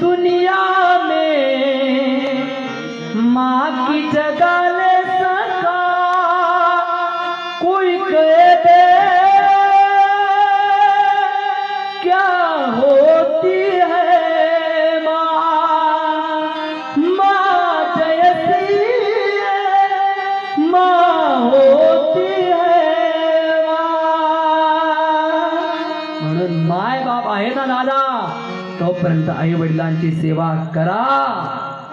दुनिया में माँ की जगह ले सका कोई कह दे क्या होती है माँ। माँ जैसी माँ होती है म्हणून माय बाप आहे ना दादा, तोपर्यंत आई वडिलांची सेवा करा।